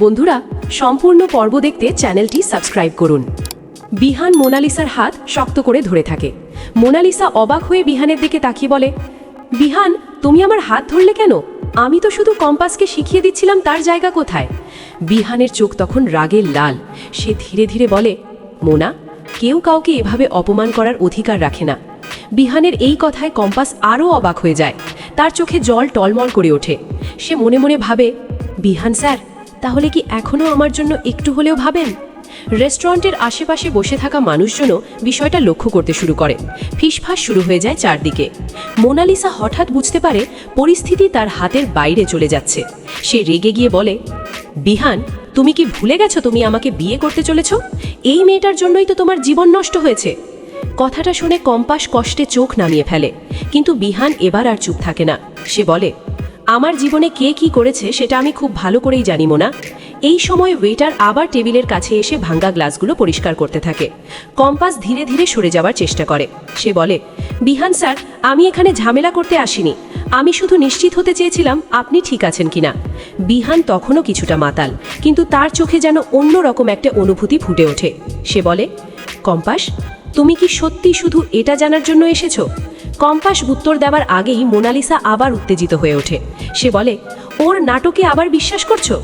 বন্ধুরা, সম্পূর্ণ পর্ব দেখতে চ্যানেলটি সাবস্ক্রাইব করুন। বিহান মোনালিসার হাত শক্ত করে ধরে থাকে। মোনালিসা অবাক হয়ে বিহানের দিকে তাকিয়ে বলে, বিহান, তুমি আমার হাত ধরলে কেন? আমি তো শুধু কম্পাসকে শিখিয়ে দিচ্ছিলাম তার জায়গা কোথায়। বিহানের চোখ তখন রাগে লাল। সে ধীরে ধীরে বলে, মোনা, কেউ কাউকে এভাবে অপমান করার অধিকার রাখে না। বিহানের এই কথায় কম্পাস আরও অবাক হয়ে যায়। তার চোখে জল টলমল করে ওঠে। সে মনে মনে ভাবে, বিহান স্যার, তাহলে কি এখনও আমার জন্য একটু হলেও ভাবেন? রেস্টুরেন্টের আশেপাশে বসে থাকা মানুষজনও বিষয়টা লক্ষ্য করতে শুরু করে। ফিসফাস শুরু হয়ে যায় চারদিকে। মোনালিসা হঠাৎ বুঝতে পারে পরিস্থিতি তার হাতের বাইরে চলে যাচ্ছে। সে রেগে গিয়ে বলে, বিহান, তুমি কি ভুলে গেছো তুমি আমাকে বিয়ে করতে চলেছ? এই মেয়েটার জন্যই তো তোমার জীবন নষ্ট হয়েছে। কথাটা শুনে কম্পাস কষ্টে চোখ নামিয়ে ফেলে। কিন্তু বিহান এবার আর চুপ থাকে না। সে বলে, আমার জীবনে কে কি করেছে সেটা আমি খুব ভালো করেই জানি মোনা। এই সময় ওয়েটার আবার টেবিলের কাছে এসে ভাঙা গ্লাসগুলো পরিষ্কার করতে থাকে। কম্পাস ধীরে ধীরে সরে যাওয়ার চেষ্টা করে। সে বলে, বিহান স্যার, আমি এখানে ঝামেলা করতে আসিনি। আমি শুধু নিশ্চিত হতে চেয়েছিলাম আপনি ঠিক আছেন কিনা। বিহান তখনও কিছুটা মাতাল, কিন্তু তার চোখে যেন অন্যরকম একটা অনুভূতি ফুটে ওঠে। সে বলে, কম্পাস, তুমি কি সত্যি শুধু এটা জানার জন্য এসেছো? কম্পাস উত্তর দেওয়ার আগেই মোনালিসা আবার উত্তেজিত হয়ে ওঠে। সে বলে, ওর নাটকে আবার বিশ্বাস করছো?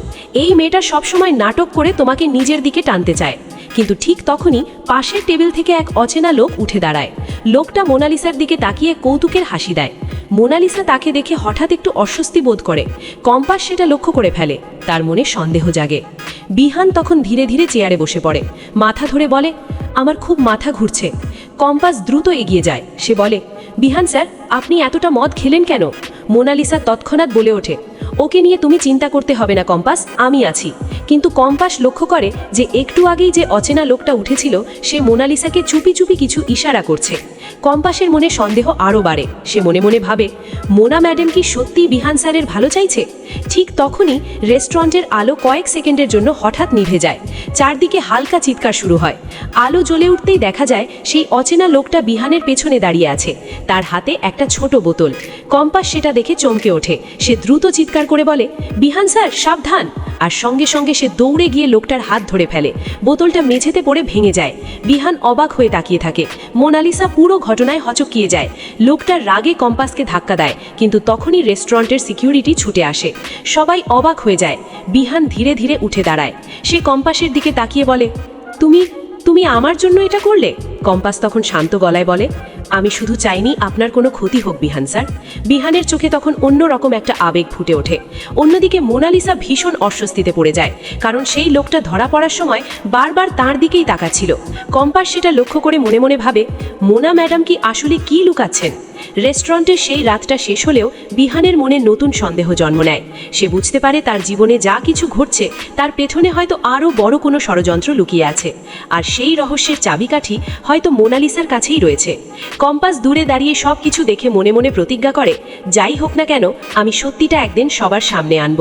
এই মেয়েটা সবসময় নাটক করে তোমাকে নিজের দিকে টানতে চায়। কিন্তু ঠিক তখনই পাশের টেবিল থেকে এক অচেনা লোক উঠে দাঁড়ায়। লোকটা মোনালিসার দিকে তাকিয়ে কৌতুকের হাসি দেয়। মোনালিসা তাকে দেখে হঠাৎ একটু অস্বস্তি বোধ করে। কম্পাস সেটা লক্ষ্য করে ফেলে। তার মনে সন্দেহ জাগে। বিহান তখন ধীরে ধীরে চেয়ারে বসে পড়ে। মাথা ধরে বলে, আমার খুব মাথা ঘুরছে। কম্পাস দ্রুত এগিয়ে যায়। সে বলে, বিহান স্যার, আপনি এতটা মদ খেলেন কেন? মোনালিসা তৎক্ষণাৎ বলে ওঠে, ওকে নিয়ে তুমি চিন্তা করতে হবে না কম্পাস, আমি আছি। কিন্তু কম্পাস লক্ষ্য করে যে একটু আগেই যে অচেনা লোকটা উঠেছিল সে মোনালিসাকে চুপি চুপি কিছু ইশারা করছে। কম্পাসের মনে সন্দেহ আরও বাড়ে। সে মনে মনে ভাবে, মোনা ম্যাডাম কি সত্যিই বিহান স্যারের ভালো চাইছে? ঠিক তখনই রেস্টুরেন্টের আলো কয়েক সেকেন্ডের জন্য হঠাৎ নিভে যায়। চারদিকে হালকা চিৎকার শুরু হয়। আলো জ্বলে উঠতেই দেখা যায় সেই অচেনা লোকটা বিহানের পেছনে দাঁড়িয়ে আছে। তার হাতে একটা ছোট বোতল। কম্পাস সেটা দেখে চমকে ওঠে। সে দ্রুত চিৎকার করে বলে, বিহান স্যার, সাবধান! আর সঙ্গে সঙ্গে সে দৌড়ে গিয়ে লোকটার হাত ধরে ফেলে। বোতলটা মেঝেতে পড়ে ভেঙে যায়। বিহান অবাক হয়ে তাকিয়ে থাকে। মোনালিসা পুরো ঘটনায় হচকিয়ে যায়। লোকটার রাগে কম্পাসকে ধাক্কা দেয়, কিন্তু তখনই রেস্টুরেন্টের সিকিউরিটি ছুটে আসে। সবাই অবাক হয়ে যায়। বিহান ধীরে ধীরে উঠে দাঁড়ায়। সে কম্পাসের দিকে তাকিয়ে বলে, তুমি আমার জন্য এটা করলে? কম্পাস তখন শান্ত গলায় বলে, আমি শুধু চাইনি আপনার কোনো ক্ষতি হোক বিহান স্যার। বিহানের চোখে তখন অন্যরকম একটা আবেগ ফুটে ওঠে। অন্যদিকে মোনালিসা ভীষণ অস্বস্তিতে পড়ে যায়, কারণ সেই লোকটা ধরা পড়ার সময় বারবার তার দিকেই তাকাচ্ছিল। কম্পাস সেটা লক্ষ্য করে মনে মনে ভাবে, মোনা ম্যাডাম কি আসলে কি লুকাচ্ছেন? রেস্টুরেন্টের সেই রাতটা শেষ হলেও বিহানের মনে নতুন সন্দেহ জন্ম নেয়। সে বুঝতে পারে তার জীবনে যা কিছু ঘটছে তার পেছনে হয়তো আরও বড় কোনো ষড়যন্ত্র লুকিয়ে আছে। আর সেই রহস্যের চাবিকাঠি হয়তো মোনালিসার কাছেই রয়েছে। কম্পাস দূরে দাঁড়িয়ে সব কিছু দেখে মনে মনে প্রতিজ্ঞা করে, যাই হোক না কেন, আমি সত্যিটা একদিন সবার সামনে আনব।